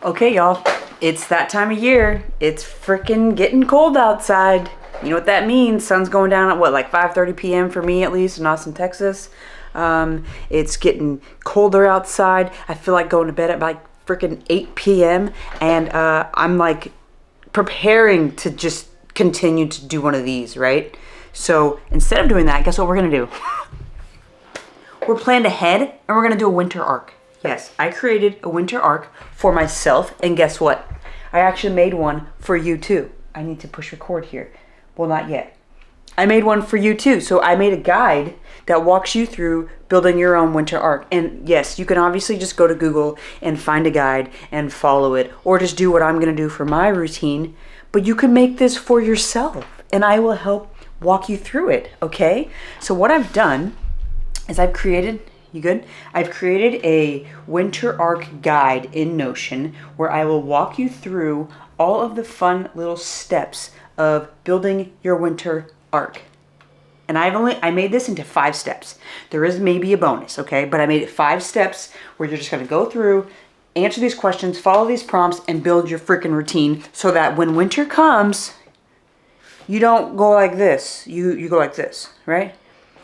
Okay, y'all, it's that time of year. It's freaking getting cold outside. You know what that means? Sun's going down at what, like 5:30 p.m. for me at least in Austin, Texas. It's getting colder outside. I feel like going to bed at like freaking 8 p.m. and I'm like preparing to just continue to do one of these, right? So instead of doing that, guess what we're gonna do? We're planned ahead and we're gonna do a winter arc. Yes, I created a winter arc for myself, and guess what? I actually made one for you too. I need to push record here. Well, not yet. I made one for you too. So I made a guide that walks you through building your own winter arc. And yes, you can obviously just go to Google and find a guide and follow it, or just do what I'm gonna do for my routine. But you can make this for yourself and I will help walk you through it, okay? So what I've done is I've created a winter arc guide in Notion where I will walk you through all of the fun little steps of building your winter arc. And I made this into 5 steps. There is maybe a bonus, okay? But I made it 5 steps where you're just gonna go through, answer these questions, follow these prompts, and build your freaking routine so that when winter comes, you don't go like this. You go like this, right?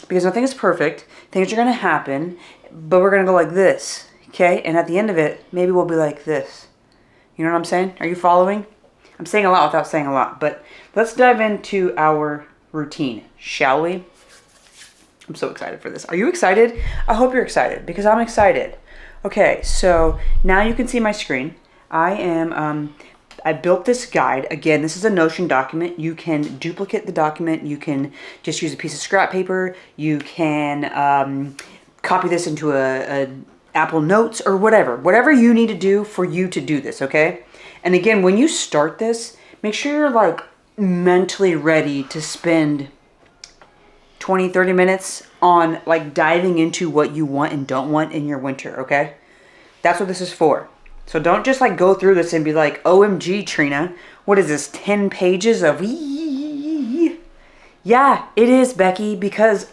Because nothing is perfect. Things are gonna happen, but we're gonna go like this, okay? And at the end of it, maybe we'll be like this. You know what I'm saying? Are you following? I'm saying a lot without saying a lot, but let's dive into our routine, shall we? I'm so excited for this. Are you excited? I hope you're excited because I'm excited. Okay, so now you can see my screen. I built this guide. Again, this is a Notion document. You can duplicate the document. You can just use a piece of scrap paper. You can copy this into a Apple Notes or whatever. Whatever you need to do for you to do this, okay? And again, when you start this, make sure you're like mentally ready to spend 20, 30 minutes on like diving into what you want and don't want in your winter, okay? That's what this is for. So don't just like go through this and be like, OMG, Trina, what is this, 10 pages of Yeah, it is, Becky, because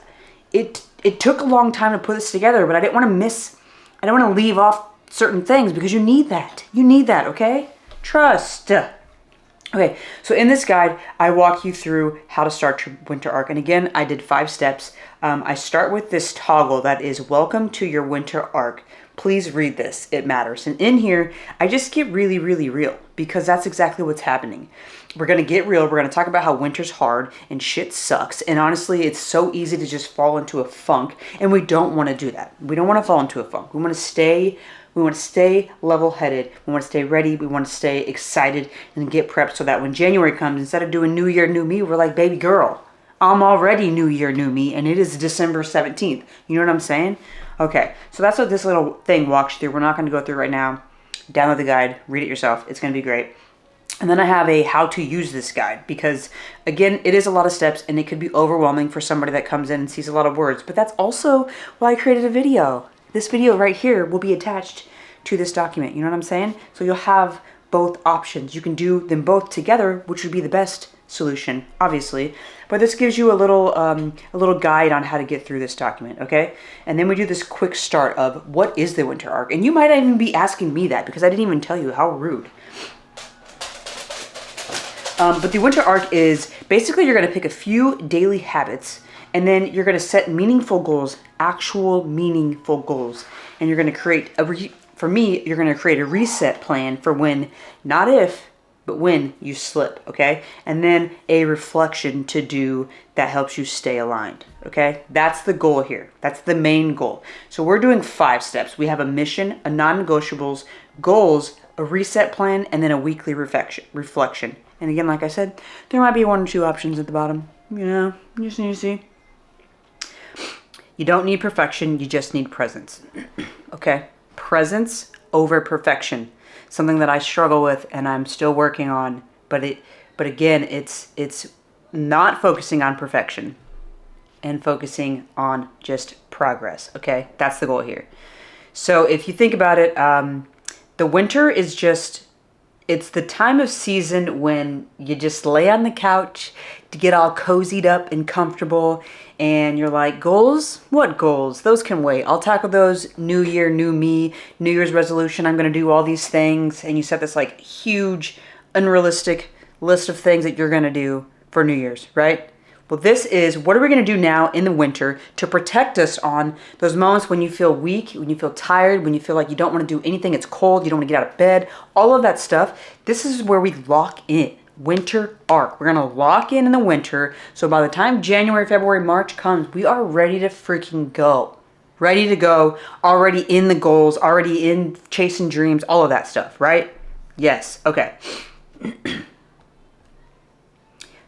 it took a long time to put this together, but I didn't want to leave off certain things because you need that. You need that, okay? Trust. Okay, so in this guide, I walk you through how to start your winter arc. And again, I did 5 steps. I start with this toggle that is welcome to your winter arc. Please read this, it matters. And in here, I just get really, really real because that's exactly what's happening. We're gonna get real, we're gonna talk about how winter's hard and shit sucks. And honestly, it's so easy to just fall into a funk and we don't wanna do that. We don't wanna fall into a funk. We wanna stay level-headed, we want to stay ready, we want to stay excited and get prepped so that when January comes, instead of doing New Year, New Me, we're like, baby girl, I'm already New Year, New Me, and it is December 17th. You know what I'm saying? Okay, so that's what this little thing walks you through. We're not going to go through right now. Download the guide, read it yourself. It's going to be great. And then I have a how to use this guide because, again, it is a lot of steps and it could be overwhelming for somebody that comes in and sees a lot of words. But that's also why I created a video. This video right here will be attached to this document. You know what I'm saying? So you'll have both options. You can do them both together, which would be the best solution, obviously. But this gives you a little guide on how to get through this document, okay? And then we do this quick start of what is the winter arc? And you might even be asking me that because I didn't even tell you. How rude. But the winter arc is basically you're going to pick a few daily habits and then you're going to set meaningful goals, actual meaningful goals. And you're going to create for me, you're going to create a reset plan for when, not if, but when you slip, okay? And then a reflection to do that helps you stay aligned, okay? That's the goal here. That's the main goal. So we're doing 5 steps. We have a mission, a non-negotiables, goals, a reset plan, and then a weekly reflection. And again, like I said, there might be 1 or 2 options at the bottom. You know, you see. You don't need perfection, you just need presence, okay? Presence over perfection. Something that I struggle with and I'm still working on, but again, it's not focusing on perfection and focusing on just progress, okay? That's the goal here. So if you think about it, the winter is just It's the time of season when you just lay on the couch to get all cozied up and comfortable, and you're like, goals? What goals? Those can wait. I'll tackle those. New year, new me, New Year's resolution. I'm going to do all these things. And you set this like huge, unrealistic list of things that you're going to do for New Year's, right? Well, this is what are we going to do now in the winter to protect us on those moments when you feel weak, when you feel tired, when you feel like you don't want to do anything, it's cold, you don't want to get out of bed, all of that stuff. This is where we lock in. Winter arc. We're going to lock in the winter. So by the time January, February, March comes, we are ready to freaking go. Ready to go. Already in the goals, already in chasing dreams, all of that stuff, right? Yes. Okay.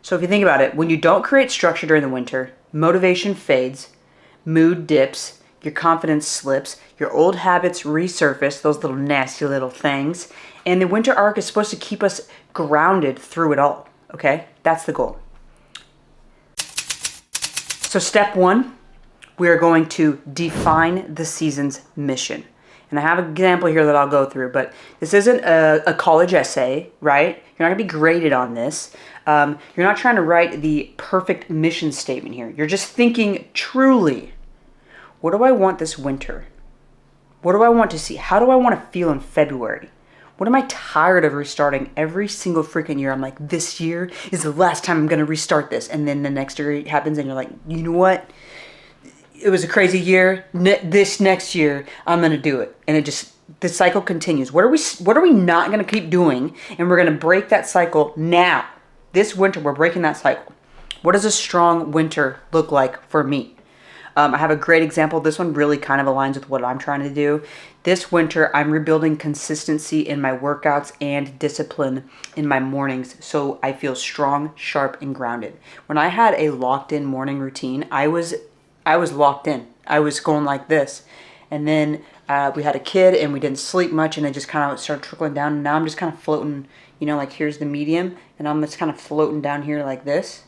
So if you think about it, when you don't create structure during the winter, motivation fades, mood dips, your confidence slips, your old habits resurface, those little nasty little things, and the winter arc is supposed to keep us grounded through it all, okay? That's the goal. So step one, we are going to define the season's mission. And I have an example here that I'll go through, but this isn't a college essay, right? You're not going to be graded on this. You're not trying to write the perfect mission statement here. You're just thinking truly, what do I want this winter? What do I want to see? How do I want to feel in February? What am I tired of restarting every single freaking year? I'm like, this year is the last time I'm going to restart this. And then the next year happens and you're like, you know what? It was a crazy year. This next year, I'm going to do it. And it just, the cycle continues. What are we not going to keep doing? And we're going to break that cycle now. This winter, we're breaking that cycle. What does a strong winter look like for me? I have a great example. This one really kind of aligns with what I'm trying to do. This winter, I'm rebuilding consistency in my workouts and discipline in my mornings so I feel strong, sharp, and grounded. When I had a locked-in morning routine, I was locked in. I was going like this. And then we had a kid and we didn't sleep much and it just kind of started trickling down. And now I'm just kind of floating, you know, like here's the medium and I'm just kind of floating down here like this,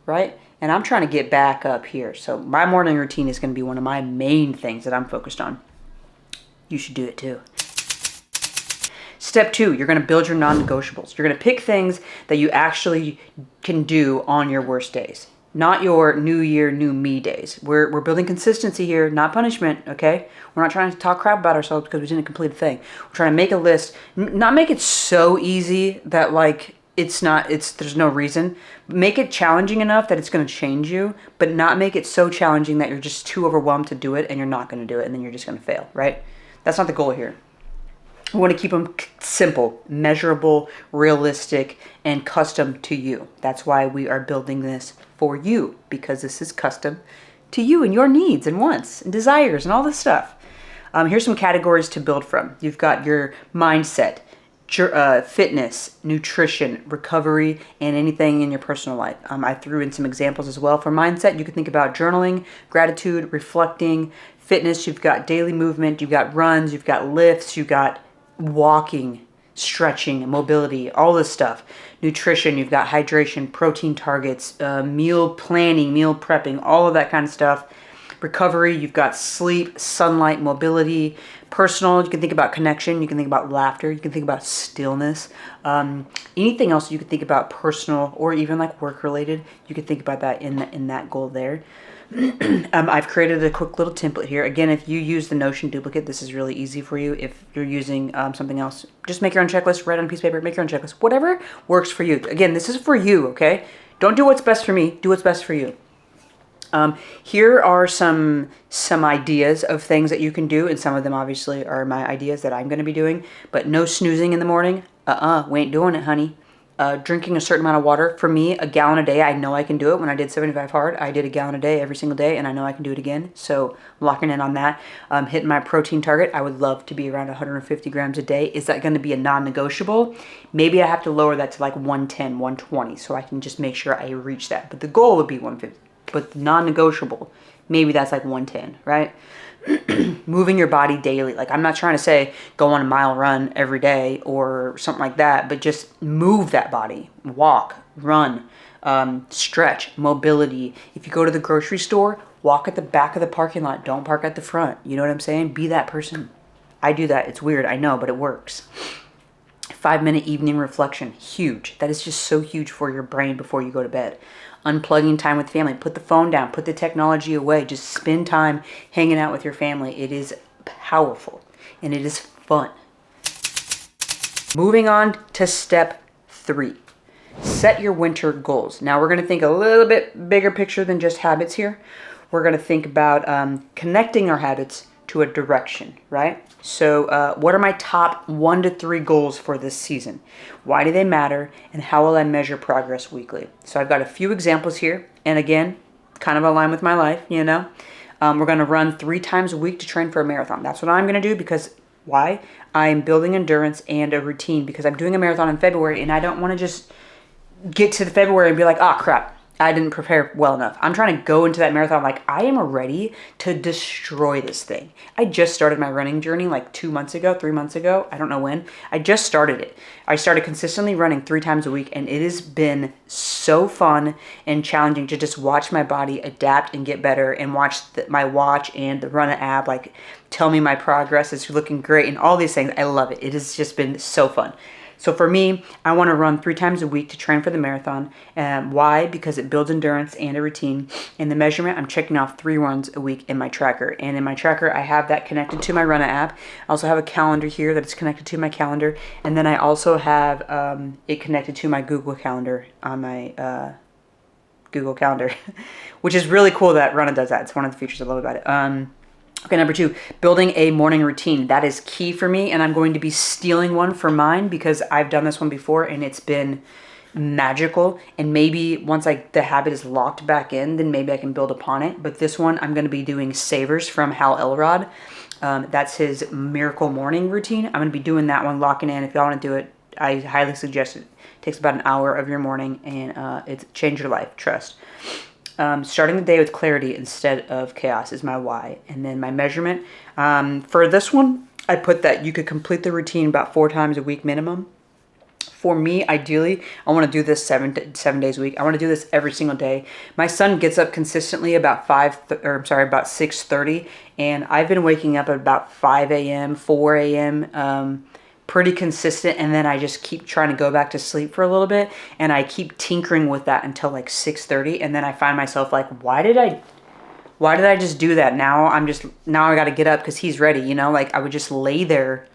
right? And I'm trying to get back up here. So my morning routine is going to be one of my main things that I'm focused on. You should do it too. Step two, you're going to build your non-negotiables. You're going to pick things that you actually can do on your worst days. Not your new year, new me days. We're building consistency here, not punishment, okay? We're not trying to talk crap about ourselves because we didn't complete a thing. We're trying to make a list, not make it so easy that like there's no reason. Make it challenging enough that it's going to change you, but not make it so challenging that you're just too overwhelmed to do it and you're not going to do it and then you're just going to fail, right? That's not the goal here. We want to keep them simple, measurable, realistic, and custom to you. That's why we are building this for you, because this is custom to you and your needs and wants and desires and all this stuff. Here's some categories to build from. You've got your mindset, fitness, nutrition, recovery, and anything in your personal life. I threw in some examples as well. For mindset, you can think about journaling, gratitude, reflecting. Fitness, you've got daily movement, you've got runs, you've got lifts, you've got walking, stretching, mobility, all this stuff. Nutrition, you've got hydration, protein targets, meal planning, meal prepping, all of that kind of stuff. Recovery, you've got sleep, sunlight, mobility. Personal, you can think about connection, you can think about laughter, you can think about stillness. Anything else you can think about personal or even like work related, you can think about that in that goal there. I've created a quick little template here. Again, if you use the Notion duplicate, this is really easy for you. If you're using something else, just make your own checklist, write on a piece of paper, make your own checklist. Whatever works for you. Again, this is for you, okay? Don't do what's best for me. Do what's best for you. Here are some ideas of things that you can do, and some of them obviously are my ideas that I'm going to be doing. But no snoozing in the morning. We ain't doing it, honey. Drinking a certain amount of water. For me, a gallon a day, I know I can do it. When I did 75 hard, I did a gallon a day every single day, and I know I can do it again. So I'm locking in on that. Hitting my protein target, I would love to be around 150 grams a day. Is that going to be a non-negotiable? Maybe I have to lower that to like 110, 120, so I can just make sure I reach that. But the goal would be 150. But non-negotiable, maybe that's like 110, right? Moving your body daily. Like, I'm not trying to say go on a mile run every day or something like that, but just move that body. Walk, run, stretch, mobility. If you go to the grocery store, walk at the back of the parking lot. Don't park at the front. You know what I'm saying? Be that person. I do that. It's weird, I know, but it works. 5-minute evening reflection, huge. That is just so huge for your brain before you go to bed. Unplugging time with family. Put the phone down. Put the technology away. Just spend time hanging out with your family. It is powerful and it is fun. Moving on to step 3. Set your winter goals. Now we're going to think a little bit bigger picture than just habits here. We're going to think about connecting our habits to a direction, right? So what are my top 1 to 3 goals for this season? Why do they matter? And how will I measure progress weekly? So I've got a few examples here. And again, kind of align with my life, you know. We're going to run 3 times a week to train for a marathon. That's what I'm going to do because why? I'm building endurance and a routine because I'm doing a marathon in February and I don't want to just get to the February and be like, oh crap, I didn't prepare well enough. I'm trying to go into that marathon like I am ready to destroy this thing. I just started my running journey like 2 months ago, 3 months ago. I don't know when. I just started it. I started consistently running 3 times a week and it has been so fun and challenging to just watch my body adapt and get better and watch my watch and the Run app like tell me my progress is looking great and all these things. I love it. It has just been so fun. So for me, I want to run 3 times a week to train for the marathon. Why? Because it builds endurance and a routine. In the measurement, I'm checking off 3 runs a week in my tracker. And in my tracker, I have that connected to my Run app. I also have a calendar here that is connected to my calendar. And then I also have it connected to my Google Calendar on my Google Calendar, which is really cool that Run does that. It's one of the features I love about it. Okay, number 2, building a morning routine. That is key for me, and I'm going to be stealing one for mine because I've done this one before and it's been magical. And maybe once the habit is locked back in, then maybe I can build upon it. But this one, I'm going to be doing Savers from Hal Elrod. That's his miracle morning routine. I'm going to be doing that one, locking in. If y'all want to do it, I highly suggest it. It takes about an hour of your morning, and it's changed your life. Trust. Starting the day with clarity instead of chaos is my why. And then my measurement. For this one, I put that you could complete the routine about 4 times a week minimum. For me, ideally, I want to do this 7 days a week. I want to do this every single day. My son gets up consistently about 6:30, and I've been waking up at about 5 a.m., 4 a.m., pretty consistent, and then I just keep trying to go back to sleep for a little bit, and I keep tinkering with that until like 6:30, and then I find myself like, why did I just do that? Now I got to get up because he's ready, you know? Like I would just lay there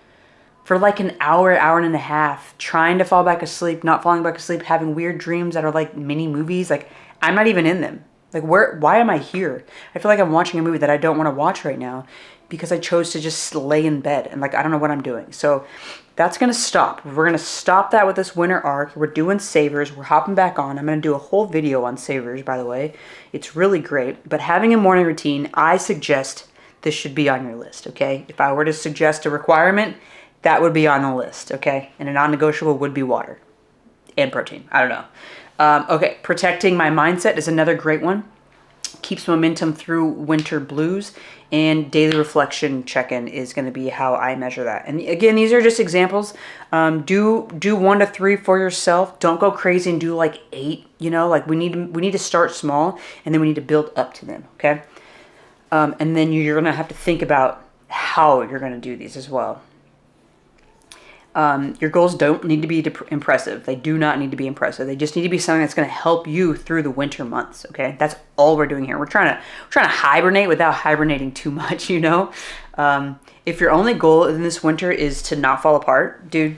for like an hour and a half, trying to fall back asleep, not falling back asleep, having weird dreams that are like mini movies. Like I'm not even in them. Like why am I here? I feel like I'm watching a movie that I don't want to watch right now because I chose to just lay in bed and like, I don't know what I'm doing. So that's going to stop. We're going to stop that with this winter arc. We're doing Savers. We're hopping back on. I'm going to do a whole video on Savers, by the way. It's really great. But having a morning routine, I suggest this should be on your list, okay? If I were to suggest a requirement, that would be on the list, okay? And a non-negotiable would be water and protein. I don't know. Okay, protecting my mindset is another great one. Keeps momentum through winter blues, and daily reflection check-in is going to be how I measure that. And again, these are just examples. Do 1 to 3 for yourself. Don't go crazy and do like 8. You know, like we need to start small, and then we need to build up to them. Okay, and then you're going to have to think about how you're going to do these as well. Your goals don't need to be impressive. They do not need to be impressive. They just need to be something that's going to help you through the winter months. Okay, that's all we're doing here. We're trying to hibernate without hibernating too much. You know, if your only goal in this winter is to not fall apart, dude,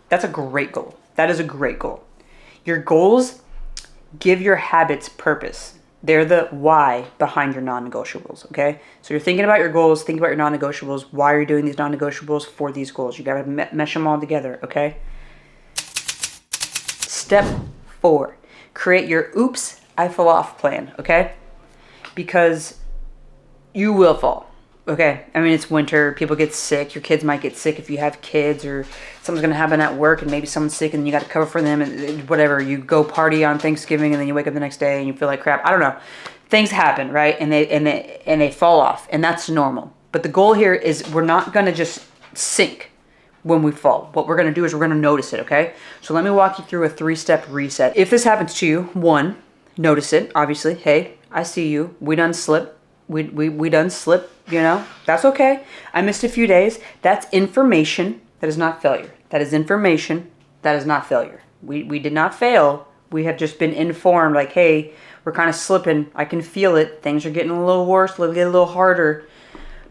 that's a great goal. That is a great goal. Your goals give your habits purpose. They're the why behind your non-negotiables, okay? So you're thinking about your goals, think about your non-negotiables. Why are you doing these non-negotiables for these goals? You gotta mesh them all together, okay? Step 4, create your oops, I fell off plan, okay? Because you will fall, okay? I mean, it's winter, people get sick, your kids might get sick if you have kids, or something's gonna happen at work and maybe someone's sick and you gotta cover for them, and whatever. You go party on Thanksgiving and then you wake up the next day and you feel like crap. I don't know. Things happen, right? And they fall off, and that's normal. But the goal here is we're not gonna just sink when we fall. What we're gonna do is we're gonna notice it, okay? So let me walk you through a 3-step reset. If this happens to you, 1, notice it, obviously. Hey, I see you. We done slip. We done slip, you know? That's okay. I missed a few days. That's information. That is not failure. That is information. That is not failure. We did not fail. We have just been informed like, hey, we're kind of slipping. I can feel it. Things are getting a little worse, getting a little harder.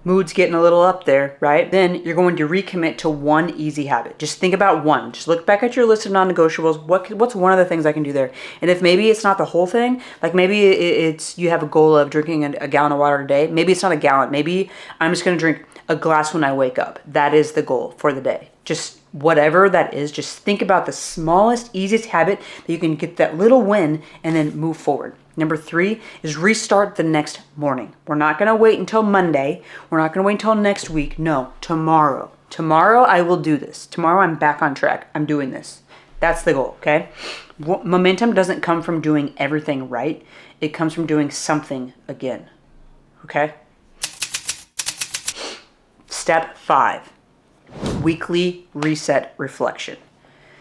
Mood's getting a little up there, right? Then you're going to recommit to one easy habit. Just think about one. Just look back at your list of non-negotiables. What's one of the things I can do there? And if maybe it's not the whole thing, like maybe it's you have a goal of drinking a gallon of water a day. Maybe it's not a gallon. Maybe I'm just going to drink a glass when I wake up. That is the goal for the day. Just whatever that is, just think about the smallest, easiest habit that you can get that little win and then move forward. Number 3 is restart the next morning. We're not going to wait until Monday. We're not going to wait until next week. No, tomorrow. Tomorrow I will do this. Tomorrow I'm back on track. I'm doing this. That's the goal, okay? Momentum doesn't come from doing everything right. It comes from doing something again, okay? Step 5, weekly reset reflection.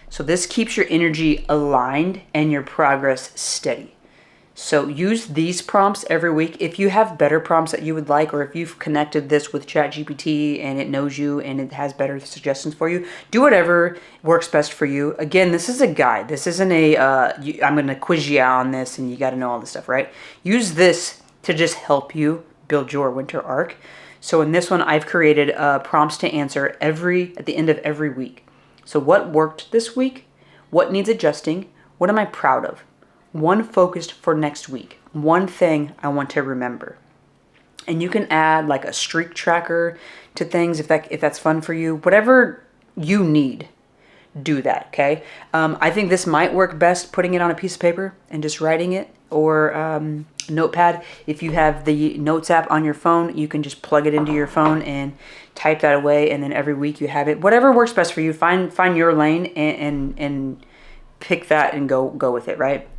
So this keeps your energy aligned and your progress steady. So use these prompts every week. If you have better prompts that you would like, or if you've connected this with ChatGPT and it knows you and it has better suggestions for you, do whatever works best for you. Again, this is a guide. This isn't I'm going to quiz you out on this and you got to know all this stuff, right? Use this to just help you build your winter arc. So in this one, I've created prompts to answer at the end of every week. So what worked this week? What needs adjusting? What am I proud of? One focused for next week. One thing I want to remember. And you can add like a streak tracker to things if that's fun for you. Whatever you need, do that, okay? I think this might work best putting it on a piece of paper and just writing it, or notepad. If you have the notes app on your phone, you can just plug it into your phone and type that away, and then every week you have it. Whatever works best for you. Find your lane and pick that and go with it, right?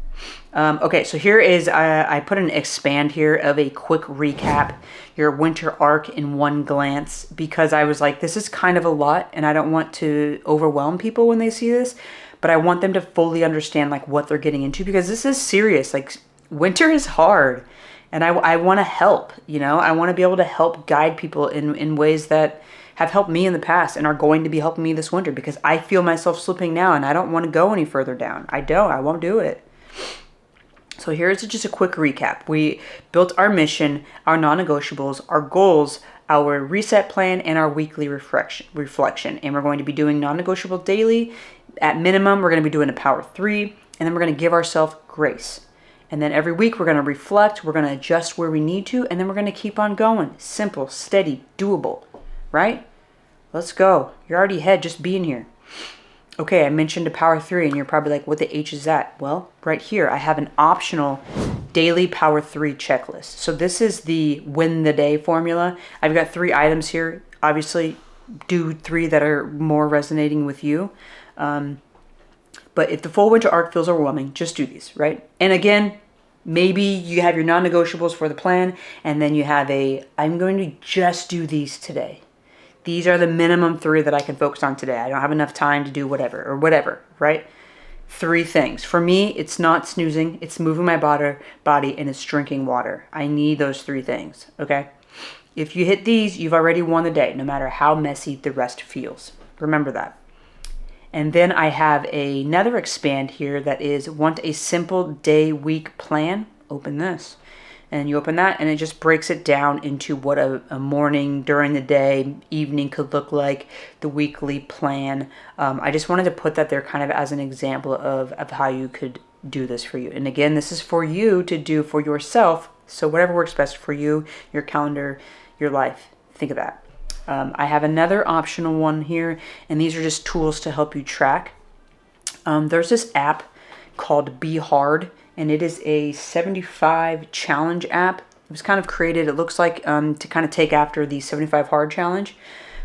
Okay, so here is, I put an expand here of a quick recap, your winter arc in one glance, because I was like, this is kind of a lot and I don't want to overwhelm people when they see this, but I want them to fully understand like what they're getting into, because this is serious. Like, winter is hard and I want to help, I want to be able to help guide people in ways that have helped me in the past and are going to be helping me this winter, because I feel myself slipping now and I don't want to go any further down. I won't do it. So here's just a quick recap. We built our mission, our non-negotiables, our goals, our reset plan, and our weekly reflection. And we're going to be doing non-negotiable daily. At minimum, we're going to be doing a power 3, and then we're going to give ourselves grace. And then every week we're going to reflect, we're going to adjust where we need to, and then we're going to keep on going. Simple, steady, doable, right? Let's go. You're already ahead just being here. Okay, I mentioned a power 3 and you're probably like, what the H is that? Well, right here, I have an optional daily power 3 checklist. So this is the win the day formula. I've got 3 items here. Obviously, do 3 that are more resonating with you. But if the full winter arc feels overwhelming, just do these, right? And again, maybe you have your non-negotiables for the plan, and then you have I'm going to just do these today. These are the minimum 3 that I can focus on today. I don't have enough time to do whatever, right? 3 things. For me, it's not snoozing, it's moving my body, and it's drinking water. I need those 3 things, okay? If you hit these, you've already won the day, no matter how messy the rest feels. Remember that. And then I have another expand here that is, want a simple day-week plan? Open this. And you open that and it just breaks it down into what a morning, during the day, evening could look like, the weekly plan. I just wanted to put that there kind of as an example of how you could do this for you. And again, this is for you to do for yourself. So whatever works best for you, your calendar, your life, think of that. I have another optional one here, and these are just tools to help you track. There's this app called Be Hard, and it is a 75 challenge app. It was kind of created, it looks like, to kind of take after the 75 hard challenge.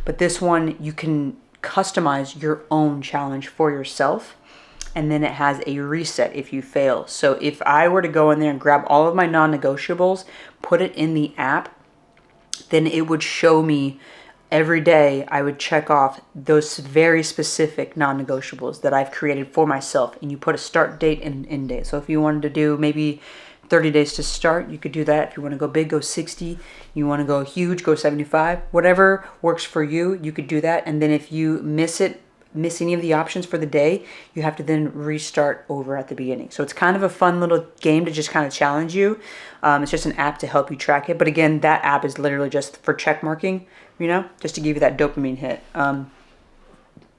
But this one, you can customize your own challenge for yourself. And then it has a reset if you fail. So if I were to go in there and grab all of my non-negotiables, put it in the app, then it would show me every day. I would check off those very specific non-negotiables that I've created for myself, and you put a start date and end date. So if you wanted to do maybe 30 days to start. You could do that. If you want to go big, go 60. You want to go huge, go 75. Whatever works for you, you could do that. And then if you miss any of the options for the day, you have to then restart over at the beginning. So it's kind of a fun little game to just kind of challenge you. It's just an app to help you track it. But again, that app is literally just for check marking, you know, just to give you that dopamine hit.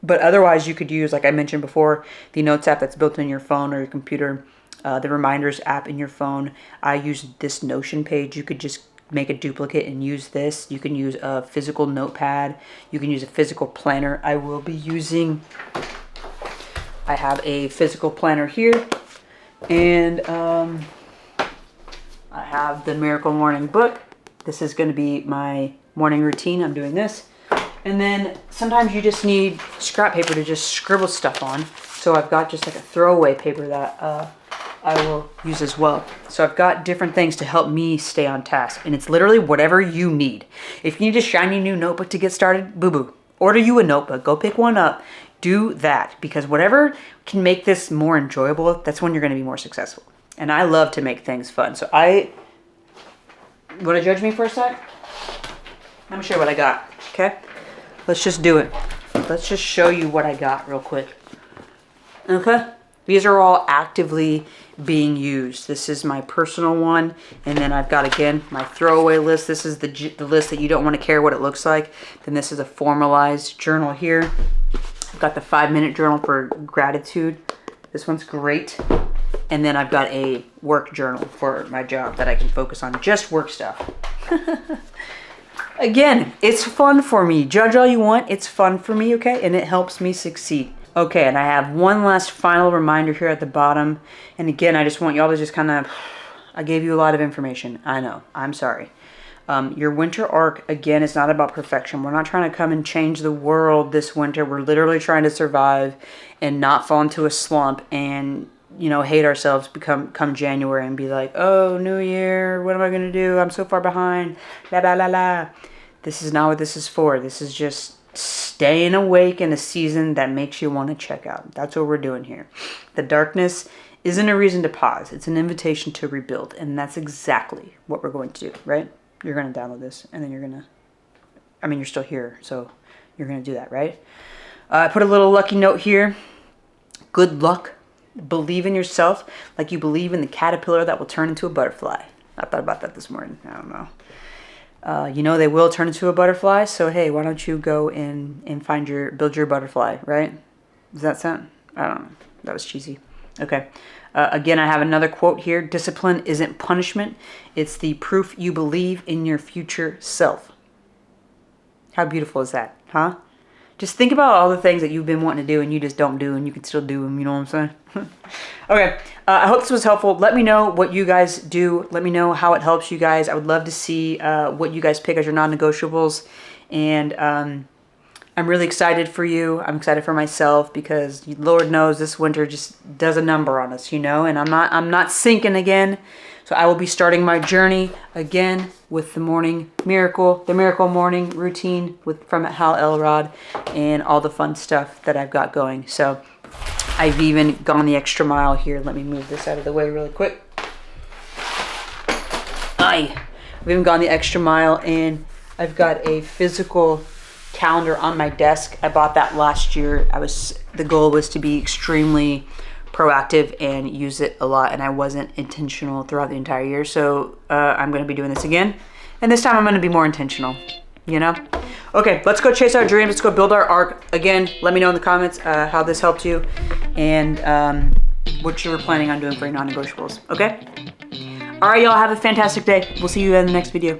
But otherwise, you could use, like I mentioned before, the Notes app that's built in your phone or your computer, the Reminders app in your phone. I use this Notion page. You could just make a duplicate and use this. You can use a physical notepad. You can use a physical planner. I have a physical planner here, and I have the Miracle Morning book. This is going to be my morning routine. I'm doing this. And then sometimes you just need scrap paper to just scribble stuff on. So I've got just like a throwaway paper that I will use as well. So I've got different things to help me stay on task. And it's literally whatever you need. If you need a shiny new notebook to get started, boo-boo. Order you a notebook. Go pick one up. Do that. Because whatever can make this more enjoyable, that's when you're going to be more successful. And I love to make things fun. So you want to judge me for a sec? Let me show you what I got. Okay? Let's just do it. Let's just show you what I got real quick. Okay? These are all actively being used. This is my personal one. And then I've got, again, my throwaway list. This is the list that you don't want to care what it looks like. Then this is a formalized journal here. I've got the 5-minute journal for gratitude. This one's great. And then I've got a work journal for my job that I can focus on just work stuff. Again, it's fun for me. Judge all you want. It's fun for me, okay? And it helps me succeed. Okay, and I have one last final reminder here at the bottom. And again, I just want y'all to just kind of... I gave you a lot of information. I know. I'm sorry. Your winter arc, again, is not about perfection. We're not trying to come and change the world this winter. We're literally trying to survive and not fall into a slump and, you know, hate ourselves come January and be like, oh, new year, what am I going to do? I'm so far behind. La, la, la, la. This is not what this is for. This is just staying awake in a season that makes you want to check out. That's what we're doing here. The darkness isn't a reason to pause. It's an invitation to rebuild. And that's exactly what we're going to do, right? You're going to download this and then you're going to, I mean, you're still here. So you're going to do that, right? I put a little lucky note here. Good luck. Believe in yourself like you believe in the caterpillar that will turn into a butterfly. I thought about that this morning. I don't know. You know they will turn into a butterfly, so hey, why don't you go and build your butterfly, right? Does that sound? I don't know. That was cheesy. Okay. Again, I have another quote here. Discipline isn't punishment. It's the proof you believe in your future self. How beautiful is that, huh? Just think about all the things that you've been wanting to do and you just don't do and you can still do them, you know what I'm saying? Okay, I hope this was helpful. Let me know what you guys do. Let me know how it helps you guys. I would love to see what you guys pick as your non-negotiables. And I'm really excited for you. I'm excited for myself because Lord knows this winter just does a number on us, you know, and I'm not sinking again. So I will be starting my journey again with the morning miracle, the miracle morning routine from Hal Elrod and all the fun stuff that I've got going. So I've even gone the extra mile here. Let me move this out of the way really quick. I've even gone the extra mile and I've got a physical calendar on my desk. I bought that last year. The goal was to be extremely proactive and use it a lot, and I wasn't intentional throughout the entire year. So I'm going to be doing this again, and this time I'm going to be more intentional, you know? Okay, let's go chase our dreams. Let's go build our arc. Again, let me know in the comments how this helped you and what you were planning on doing for your non-negotiables, okay? All right, y'all, have a fantastic day. We'll see you in the next video.